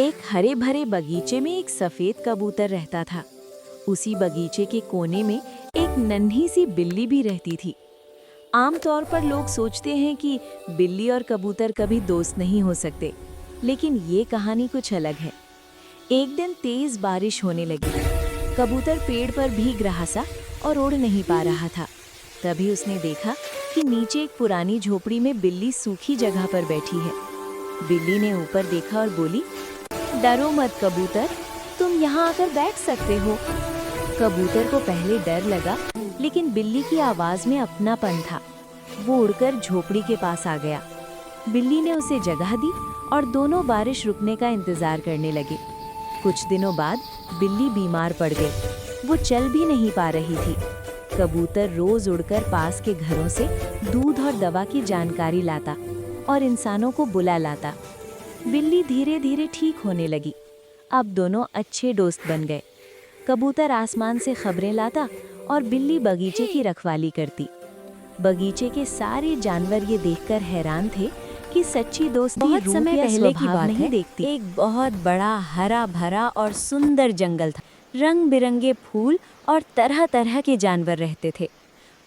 एक हरे भरे बगीचे में एक सफेद कबूतर रहता था। उसी बगीचे के कोने में एक नन्ही सी बिल्ली भी रहती थी। आमतौर पर लोग सोचते हैं कि बिल्ली और कबूतर कभी दोस्त नहीं हो सकते, लेकिन ये कहानी कुछ अलग है। एक दिन तेज बारिश होने लगी। कबूतर पेड़ पर भीग रहा था और उड़ नहीं पा रहा था। तभी उसने देखा कि नीचे एक पुरानी झोपड़ी में बिल्ली सूखी जगह पर बैठी है। बिल्ली ने ऊपर देखा और बोली, डरो मत कबूतर, तुम यहाँ आकर बैठ सकते हो। कबूतर को पहले डर लगा, लेकिन बिल्ली की आवाज में अपनापन था। वो उड़कर झोपड़ी के पास आ गया। बिल्ली ने उसे जगह दी और दोनों बारिश रुकने का इंतजार करने लगे। कुछ दिनों बाद बिल्ली बीमार पड़ गई। वो चल भी नहीं पा रही थी। कबूतर रोज उड़कर पास के घरों से दूध और दवा की जानकारी लाता और इंसानों को बुला लाता। बिल्ली धीरे धीरे ठीक होने लगी। अब दोनों अच्छे दोस्त बन गए। कबूतर आसमान से खबरें लाता और बिल्ली बगीचे की रखवाली करती। बगीचे के सारे जानवर ये देखकर हैरान थे कि सच्ची दोस्ती बहुत समय पहले की बात नहीं देखती। एक बहुत बड़ा हरा भरा और सुंदर जंगल था। रंग बिरंगे फूल और तरह तरह के जानवर रहते थे।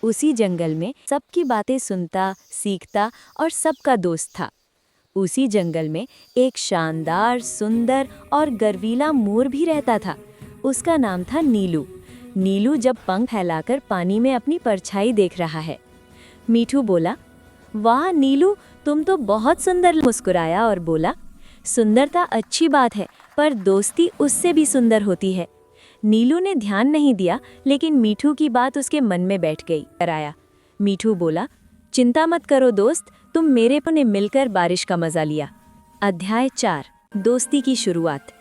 उसी जंगल में सबकी बातें सुनता, सीखता और सबका दोस्त था। उसी जंगल में एक शानदार, सुंदर और गर्वीला मोर भी रहता था। उसका नाम था नीलू। नीलू जब पंख फैलाकर पानी में अपनी परछाई देख रहा है। मीठू बोला, वाह नीलू, तुम तो बहुत सुंदर। मुस्कुराया और बोला, सुंदरता अच्छी बात है, पर दोस्ती उससे भी सुंदर होती है। नीलू ने ध्यान नहीं दिया, लेकिन मीठू की बात उसके मन में बैठ गई। कराया। मीठू बोला, चिंता मत करो दोस्त, तुम मेरे ने मिलकर बारिश का मजा लिया। अध्याय 4, दोस्ती की शुरुआत।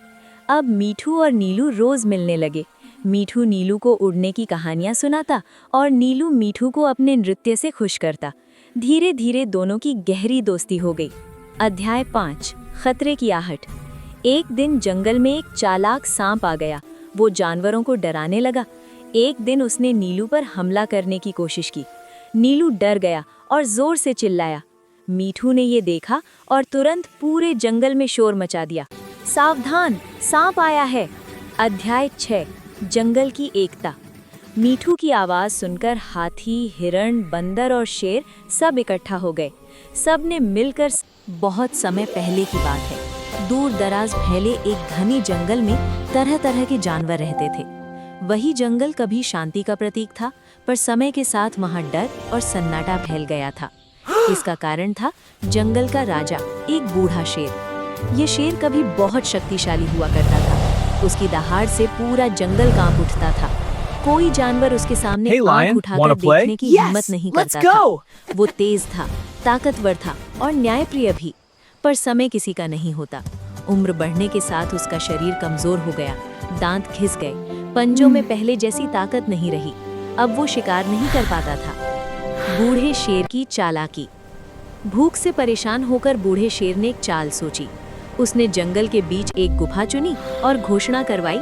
अब मीठू और नीलू रोज मिलने लगे। मीठू नीलू को उड़ने की कहानियां सुनाता और नीलू मीठू को अपने नृत्य से खुश करता। धीरे धीरे दोनों की गहरी दोस्ती हो गई। अध्याय 5, खतरे की आहट। एक दिन जंगल में एक चालाक सांप आ गया। वो जानवरों को डराने लगा। एक दिन उसने नीलू पर हमला करने की कोशिश की। नीलू डर गया और जोर से चिल्लाया। मीठू ने ये देखा और तुरंत पूरे जंगल में शोर मचा दिया, सावधान, सांप आया है। अध्याय 6, जंगल की एकता। मीठू की आवाज सुनकर हाथी, हिरण, बंदर और शेर सब इकट्ठा हो गए। सब ने मिलकर। बहुत समय पहले की बात है। दूर दराज फैले एक घने जंगल में तरह तरह के जानवर रहते थे। वही जंगल कभी शांति का प्रतीक था, पर समय के साथ वहां डर और सन्नाटा फैल गया था। इसका कारण था जंगल का राजा, एक बूढ़ा शेर। ये शेर कभी बहुत शक्तिशाली हुआ करता था। उसकी दहाड़ से पूरा जंगल कांप उठता था। कोई जानवर उसके सामने आंख उठाकर देखने की हिम्मत नहीं करता था। वो तेज था, ताकतवर था और न्यायप्रिय भी। पर समय किसी का नहीं होता। उम्र बढ़ने के साथ उसका शरीर कमजोर हो गया। दांत घिस गए। पंजों में पहले जैसी ताकत नहीं रही। अब वो शिकार नहीं कर पाता था। बूढ़े शेर की चालाकी। भूख से परेशान होकर बूढ़े शेर ने एक चाल सोची। उसने जंगल के बीच एक गुफा चुनी और घोषणा करवाई,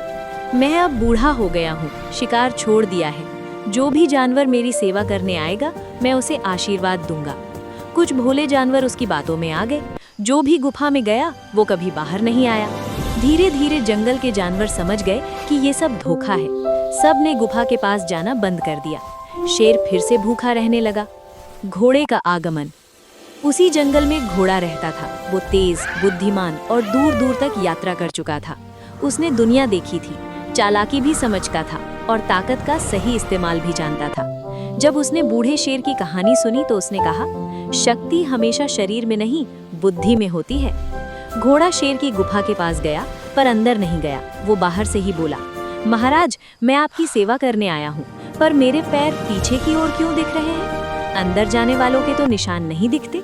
मैं अब बूढ़ा हो गया हूँ, शिकार छोड़ दिया है। जो भी जानवर मेरी सेवा करने आएगा, मैं उसे आशीर्वाद दूंगा। कुछ भोले जानवर उसकी बातों में आ गए। जो भी गुफा में गया, वो कभी बाहर नहीं आया। धीरे धीरे जंगल के जानवर समझ गए कि ये सब धोखा है। सब ने गुफा के पास जाना बंद कर दिया। शेर फिर से भूखा रहने लगा। घोड़े का आगमन। उसी जंगल में घोड़ा रहता था। वो तेज, बुद्धिमान और दूर दूर तक यात्रा कर चुका था। उसने दुनिया देखी थी, चालाकी भी समझता था और ताकत का सही इस्तेमाल भी जानता था। जब उसने बूढ़े शेर की कहानी सुनी तो उसने कहा, शक्ति हमेशा शरीर में नहीं, बुद्धि में होती है। घोड़ा शेर की गुफा के पास गया, पर अंदर नहीं गया। वो बाहर से ही बोला, महाराज, मैं आपकी सेवा करने आया हूँ, पर मेरे पैर पीछे की ओर क्यों दिख रहे हैं? अंदर जाने वालों के तो निशान नहीं दिखते।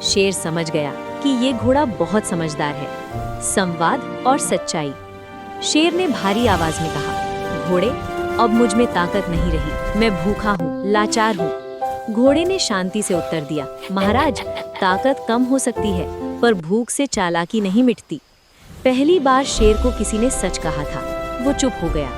शेर समझ गया कि ये घोड़ा बहुत समझदार है। संवाद और सच्चाई। शेर ने भारी आवाज में कहा, घोड़े, अब मुझ में ताकत नहीं रही। मैं भूखा हूँ, लाचार हूँ। घोड़े ने शांति से उत्तर दिया, महाराज, ताकत कम हो सकती है, पर भूख से चालाकी नहीं मिटती। पहली बार शेर को किसी ने सच कहा था। वो चुप हो गया।